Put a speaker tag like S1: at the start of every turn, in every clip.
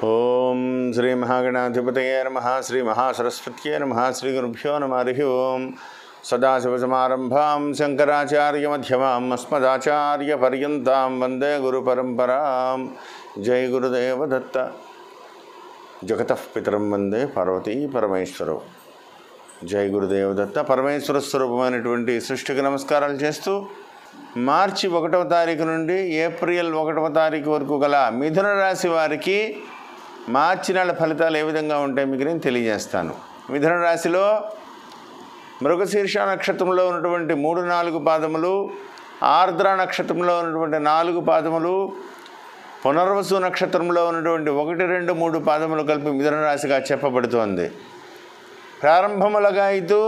S1: ఓం శ్రీ మహాగణాధిపతయే నమః శ్రీ మహాసరస్వత్యే నమః శ్రీ గురుభ్యో నమః హరి ఓం సదాశివసమారంభాం శంకరాచార్యమధ్యమాం అస్మదాచార్యపర్యంతాం వందే గురుపరంపరాం. జై గురుదేవదత్త. జగతః పితరం వందే పార్వతీ పరమేశ్వరో. జై గురుదేవదత్త. పరమేశ్వర స్వరూపమైనటువంటి సృష్టికి నమస్కారాలు చేస్తూ మార్చి 1వ తారీఖు నుండి ఏప్రిల్ 1వ తారీఖు వరకు గల మిథున రాశి వారికి మార్చి నెల ఫలితాలు ఏ విధంగా ఉంటాయి మీకు నేను తెలియజేస్తాను. మిథున రాశిలో మృగశీర్ష నక్షత్రంలో ఉన్నటువంటి 3-4 పాదములు, ఆర్ద్ర నక్షత్రంలో ఉన్నటువంటి 4 పాదములు, పునర్వసు నక్షత్రంలో ఉన్నటువంటి 1, 2, 3 పాదములు కలిపి మిథున రాశిగా చెప్పబడుతోంది. ప్రారంభములుగా అయితే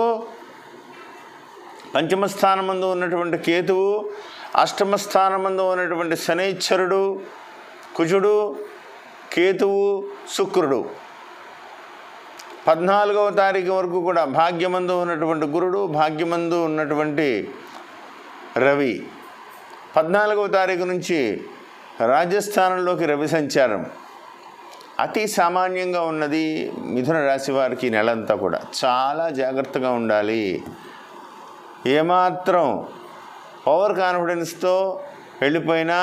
S1: పంచమ స్థానమందు ఉన్నటువంటి కేతువు, అష్టమ స్థానమందు ఉన్నటువంటి శనైశ్వరుడు, కుజుడు, కేతువు, శుక్రుడు. 14వ తారీఖు వరకు కూడా భాగ్యమందు ఉన్నటువంటి గురుడు, భాగ్యమందు ఉన్నటువంటి రవి. 14వ తారీఖు నుంచి రాజస్థానంలోకి రవి సంచారం అతి సామాన్యంగా ఉన్నది. మిథున రాశి వారికి నెలంతా కూడా చాలా జాగ్రత్తగా ఉండాలి. ఏమాత్రం ఓవర్ కాన్ఫిడెన్స్తో వెళ్ళిపోయినా,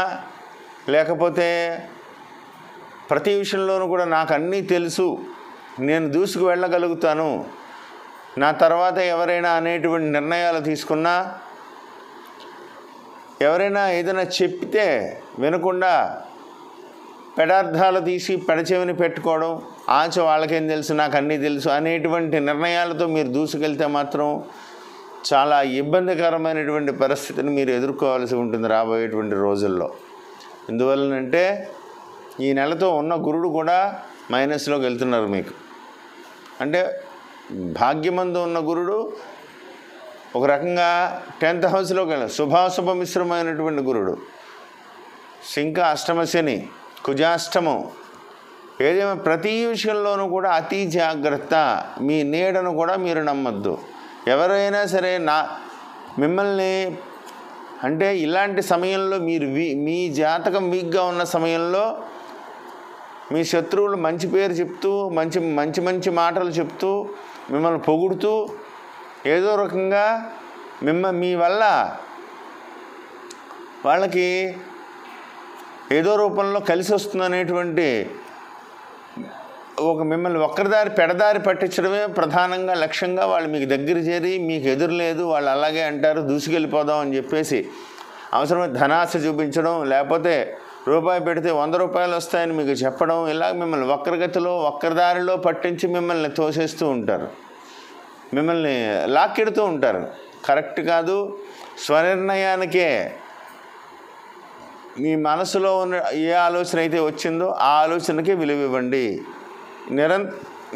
S1: లేకపోతే ప్రతి విషయంలోనూ కూడా నాకు అన్నీ తెలుసు, నేను దూసుకు వెళ్ళగలుగుతాను, నా తర్వాత ఎవరైనా అనేటువంటి నిర్ణయాలు తీసుకున్నా, ఎవరైనా ఏదైనా చెప్తే వినకుండా పెడార్థాలు తీసి పెడచెవిని పెట్టుకోవడం, ఆచ వాళ్ళకేం తెలుసు నాకు అన్నీ తెలుసు అనేటువంటి నిర్ణయాలతో మీరు దూసుకెళ్తే మాత్రం చాలా ఇబ్బందికరమైనటువంటి పరిస్థితిని మీరు ఎదుర్కోవాల్సి ఉంటుంది రాబోయేటువంటి రోజుల్లో. ఎందువల్లనంటే ఈ నెలతో ఉన్న గురుడు కూడా మైనస్లోకి వెళ్తున్నారు మీకు. అంటే భాగ్యమందు ఉన్న గురుడు ఒక రకంగా 10th హౌస్లోకి వెళ్ళారు. శుభాశుభ మిశ్రమైనటువంటి గురుడు. సింక అష్టమ శని, కుజాష్టమం. ఏదేమో ప్రతి విషయంలోనూ కూడా అతి జాగ్రత్త. మీ నీడను కూడా మీరు నమ్మద్దు. ఎవరైనా సరే మిమ్మల్ని అంటే ఇలాంటి సమయంలో మీరు మీ జాతకం వీక్గా ఉన్న సమయంలో మీ శత్రువులు మంచి పేరు చెప్తూ మంచి మాటలు చెప్తూ మిమ్మల్ని పొగుడుతూ ఏదో రకంగా మీ వల్ల వాళ్ళకి ఏదో రూపంలో కలిసి వస్తుందనేటువంటి మిమ్మల్ని పెడదారి పట్టించడమే ప్రధానంగా లక్ష్యంగా వాళ్ళు మీకు దగ్గర చేరి మీకు ఎదురు లేదు, వాళ్ళు అలాగే అంటారు, దూసుకెళ్ళిపోదాం అని చెప్పేసి అవసరమైన ధనాశ చూపించడం, లేకపోతే రూపాయి పెడితే 100 రూపాయలు వస్తాయని మీకు చెప్పడం, ఇలా మిమ్మల్ని వక్రదారిలో పట్టించి మిమ్మల్ని తోసేస్తూ ఉంటారు, మిమ్మల్ని లాక్కెడుతూ ఉంటారు. కరెక్ట్ కాదు. స్వనిర్ణయానికే మీ మనసులో ఉన్న ఏ ఆలోచన అయితే వచ్చిందో ఆ ఆలోచనకే విలువ ఇవ్వండి.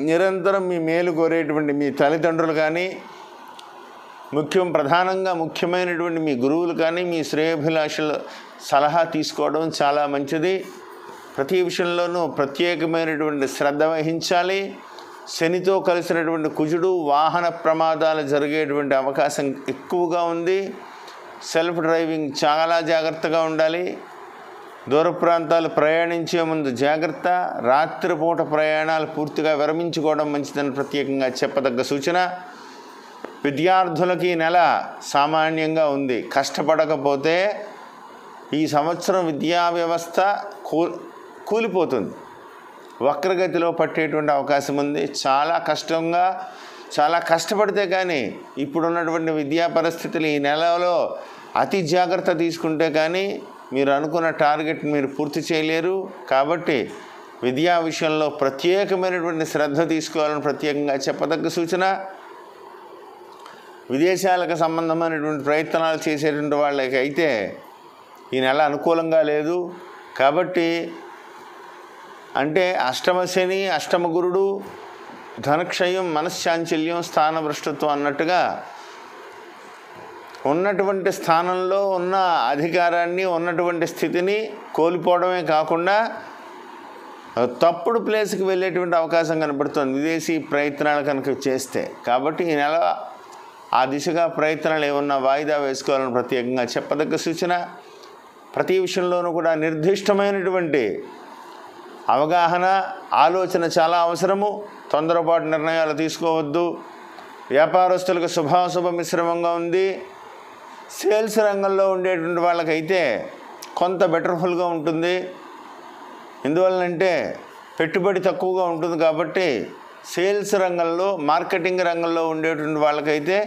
S1: నిరంతరం మీ మేలు కోరేటువంటి మీ తల్లిదండ్రులు కానీ, ప్రధానంగా ముఖ్యమైనటువంటి మీ గురువులు కానీ, మీ శ్రేయోభిలాషుల సలహా తీసుకోవడం చాలా మంచిది. ప్రతి విషయంలోనూ ప్రత్యేకమైనటువంటి శ్రద్ధ వహించాలి. శనితో కలిసినటువంటి కుజుడు వాహన ప్రమాదాలు జరిగేటువంటి అవకాశం ఎక్కువగా ఉంది. సెల్ఫ్ డ్రైవింగ్ చాలా జాగ్రత్తగా ఉండాలి. దూర ప్రాంతాలు ప్రయాణించే ముందు జాగ్రత్త. రాత్రిపూట ప్రయాణాలు పూర్తిగా విరమించుకోవడం మంచిదని ప్రత్యేకంగా చెప్పదగ్గ సూచన. విద్యార్థులకి నెల సామాన్యంగా ఉంది. కష్టపడకపోతే ఈ సంవత్సరం విద్యా వ్యవస్థ కూలిపోతుంది, వక్రగతిలో పట్టేటువంటి అవకాశం ఉంది. చాలా కష్టపడితే కానీ ఇప్పుడున్నటువంటి విద్యా పరిస్థితులు ఈ నెలలో అతి జాగ్రత్త తీసుకుంటే కానీ మీరు అనుకున్న టార్గెట్ మీరు పూర్తి చేయలేరు. కాబట్టి విద్యా విషయంలో ప్రత్యేకమైనటువంటి శ్రద్ధ తీసుకోవాలని ప్రత్యేకంగా చెప్పదగ్గ సూచన. విదేశాలకు సంబంధమైనటువంటి ప్రయత్నాలు చేసేటువంటి వాళ్ళకి అయితే ఈ నెల అనుకూలంగా లేదు. కాబట్టి అంటే అష్టమ శని, అష్టమ గురుడు, ధనక్షయం, మనశ్శాంచల్యం, స్థానభ్రష్టత్వం అన్నట్టుగా ఉన్నటువంటి స్థానంలో ఉన్న అధికారాన్ని, ఉన్నటువంటి స్థితిని కోల్పోవడమే కాకుండా తప్పుడు ప్లేస్కి వెళ్ళేటువంటి అవకాశం కనబడుతుంది విదేశీ ప్రయత్నాలు కనుక చేస్తే. కాబట్టి ఈ నెల ఆ దిశగా ప్రయత్నాలు ఏమన్నా వాయిదా వేసుకోవాలని ప్రత్యేకంగా చెప్పదగ్గ సూచన. ప్రతి విషయంలోనూ కూడా నిర్దిష్టమైనటువంటి అవగాహన, ఆలోచన చాలా అవసరము. తొందరపాటు నిర్ణయాలు తీసుకోవద్దు. వ్యాపారస్తులకు శుభాశుభ మిశ్రమంగా ఉంది. సేల్స్ రంగంలో ఉండేటువంటి వాళ్ళకైతే కొంత బెటర్ఫుల్గా ఉంటుంది. ఎందువల్లంటే పెట్టుబడి తక్కువగా ఉంటుంది కాబట్టి సేల్స్ రంగంలో, మార్కెటింగ్ రంగంలో ఉండేటువంటి వాళ్ళకైతే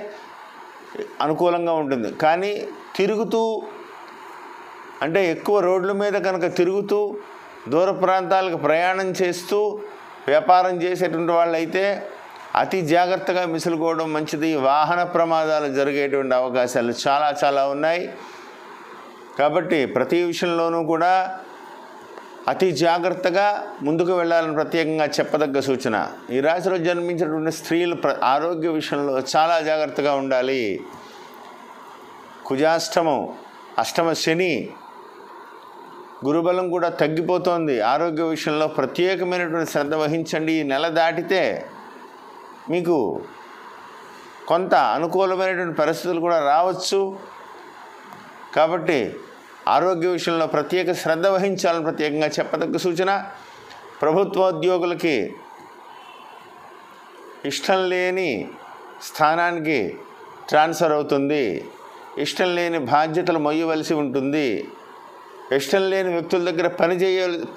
S1: అనుకూలంగా ఉంటుంది. కానీ తిరుగుతూ, అంటే ఎక్కువ రోడ్ల మీద కనుక తిరుగుతూ దూర ప్రాంతాలకు ప్రయాణం చేస్తూ వ్యాపారం చేసేటువంటి వాళ్ళైతే అతి జాగ్రత్తగా మిసులుకోవడం మంచిది. వాహన ప్రమాదాలు జరిగేటువంటి అవకాశాలు చాలా చాలా ఉన్నాయి. కాబట్టి ప్రతి విషయంలోనూ కూడా అతి జాగ్రత్తగా ముందుకు వెళ్ళాలని ప్రత్యేకంగా చెప్పదగ్గ సూచన. ఈ రాశిలో జన్మించినటువంటి స్త్రీలు ఆరోగ్య విషయంలో చాలా జాగ్రత్తగా ఉండాలి. కుజాష్టమం, అష్టమ శని, గురుబలం కూడా తగ్గిపోతోంది. ఆరోగ్య విషయంలో ప్రత్యేకమైనటువంటి శ్రద్ధ వహించండి. ఈ నెల దాటితే మీకు కొంత అనుకూలమైనటువంటి పరిస్థితులు కూడా రావచ్చు. కాబట్టి ఆరోగ్య విషయంలో ప్రత్యేక శ్రద్ధ వహించాలని ప్రత్యేకంగా చెప్పదగ్గ సూచన. ప్రభుత్వోద్యోగులకి ఇష్టం లేని స్థానానికి ట్రాన్స్ఫర్ అవుతుంది. ఇష్టం లేని బాధ్యతలు మొయ్యవలసి ఉంటుంది. ఇష్టం లేని వ్యక్తుల దగ్గర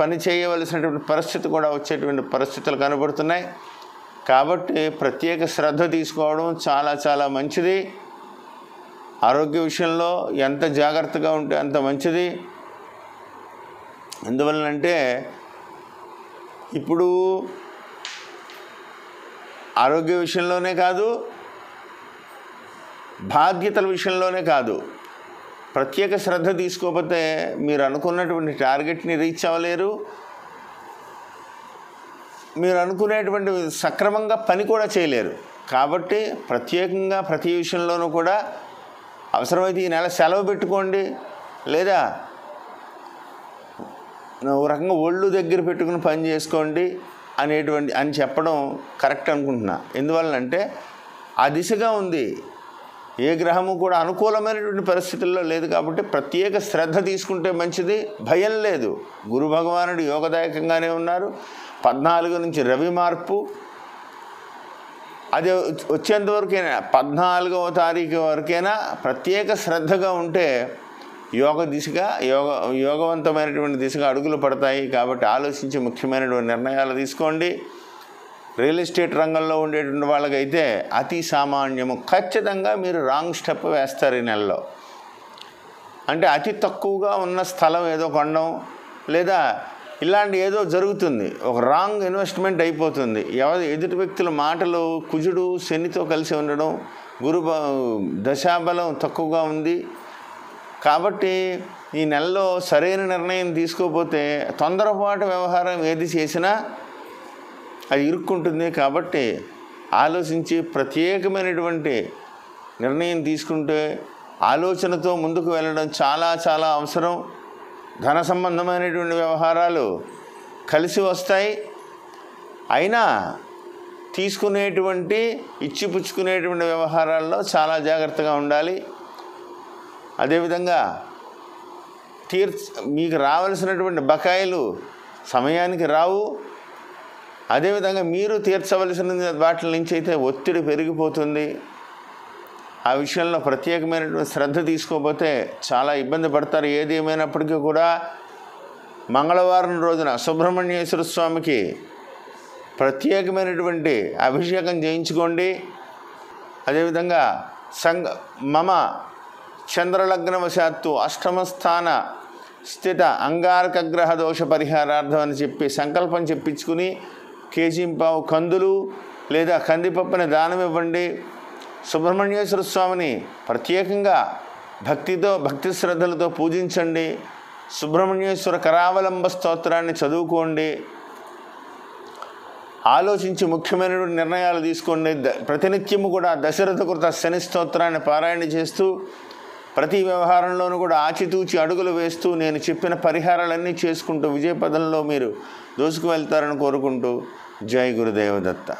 S1: పని చేయవలసినటువంటి పరిస్థితి కూడా వచ్చేటువంటి పరిస్థితులు కనబడుతున్నాయి. కాబట్టి ప్రత్యేక శ్రద్ధ తీసుకోవడం చాలా చాలా మంచిది. ఆరోగ్య విషయంలో ఎంత జాగ్రత్తగా ఉంటే అంత మంచిది. ఎందువలనంటే ఇప్పుడు ఆరోగ్య విషయంలోనే కాదు, బాధ్యతల విషయంలోనే కాదు, ప్రత్యేక శ్రద్ధ తీసుకోకపోతే మీరు అనుకున్నటువంటి టార్గెట్ని రీచ్ అవ్వలేరు. మీరు అనుకునేటువంటి సక్రమంగా పని కూడా చేయలేరు. కాబట్టి ప్రత్యేకంగా ప్రతి విషయంలోనూ కూడా అవసరమైతే ఈ నెల సెలవు పెట్టుకోండి, లేదా ఒక రకంగా ఒళ్ళు దగ్గర పెట్టుకుని పని చేసుకోండి అని చెప్పడం కరెక్ట్ అనుకుంటున్నా. ఎందువల్లంటే ఆ దిశగా ఉంది. ఏ గ్రహము కూడా అనుకూలమైనటువంటి పరిస్థితుల్లో లేదు. కాబట్టి ప్రత్యేక శ్రద్ధ తీసుకుంటే మంచిది. భయం లేదు. గురు భగవానుడు యోగదాయకంగానే ఉన్నారు. 14 నుంచి రవి మార్పు, అది వచ్చేంతవరకైనా 14వ తారీఖు వరకైనా ప్రత్యేక శ్రద్ధగా ఉంటే యోగవంతమైనటువంటి దిశగా అడుగులు పడతాయి. కాబట్టి ఆలోచించి ముఖ్యమైనటువంటి నిర్ణయాలు తీసుకోండి. రియల్ ఎస్టేట్ రంగంలో ఉండేటువంటి వాళ్ళకైతే అతి సామాన్యము. ఖచ్చితంగా మీరు రాంగ్ స్టెప్ వేస్తారు ఈ నెలలో. అంటే అతి తక్కువగా ఉన్న స్థలం ఏదో కొనడం, లేదా ఇలాంటి ఏదో జరుగుతుంది. ఒక రాంగ్ ఇన్వెస్ట్మెంట్ అయిపోతుంది. ఎదుటి వ్యక్తుల మాటలు, కుజుడు శనితో కలిసి ఉండడం, దశాబలం తక్కువగా ఉంది. కాబట్టి ఈ నెలలో సరైన నిర్ణయం తీసుకోకపోతే తొందరపాటు వ్యవహారం ఏది చేసినా అది ఇరుక్కుంటుంది. కాబట్టి ఆలోచించి ప్రత్యేకమైనటువంటి నిర్ణయం తీసుకుంటే ఆలోచనతో ముందుకు వెళ్ళడం చాలా చాలా అవసరం. ధన సంబంధమైనటువంటి వ్యవహారాలు కలిసి వస్తాయి. అయినా తీసుకునేటువంటి ఇచ్చిపుచ్చుకునేటువంటి వ్యవహారాల్లో చాలా జాగ్రత్తగా ఉండాలి. అదేవిధంగా మీకు రావాల్సినటువంటి బకాయిలు సమయానికి రావు. అదేవిధంగా మీరు తీర్చవలసిన వాటి నుంచి అయితే ఒత్తిడి పెరిగిపోతుంది. ఆ విషయంలో ప్రత్యేకమైనటువంటి శ్రద్ధ తీసుకోకపోతే చాలా ఇబ్బంది పడతారు. ఏది ఏమైనప్పటికీ కూడా మంగళవారం రోజున సుబ్రహ్మణ్యేశ్వర స్వామికి ప్రత్యేకమైనటువంటి అభిషేకం చేయించుకోండి. అదేవిధంగా మమ చంద్రలగ్నవశాత్తు అష్టమస్థాన స్థిత అంగారకగ్రహ దోష పరిహారార్థం అని చెప్పి సంకల్పం చెప్పించుకుని కేజీంపావు కందులు లేదా కందిపప్పుని దానం ఇవ్వండి. సుబ్రహ్మణ్యేశ్వర స్వామిని ప్రత్యేకంగా భక్తి శ్రద్ధలతో పూజించండి. సుబ్రహ్మణ్యేశ్వర కరావలంబ స్తోత్రాన్ని చదువుకోండి. ఆలోచించి ముఖ్యమైనటువంటి నిర్ణయాలు తీసుకోండి. ప్రతినిత్యము కూడా దశరథ కృత శని స్తోత్రాన్ని పారాయణ చేస్తూ ప్రతి వ్యవహారంలోనూ కూడా ఆచితూచి అడుగులు వేస్తూ నేను చెప్పిన పరిహారాలన్నీ చేసుకుంటూ విజయపదంలో మీరు దూసుకు వెళ్తారని కోరుకుంటూ జై గురుదేవ దత్త.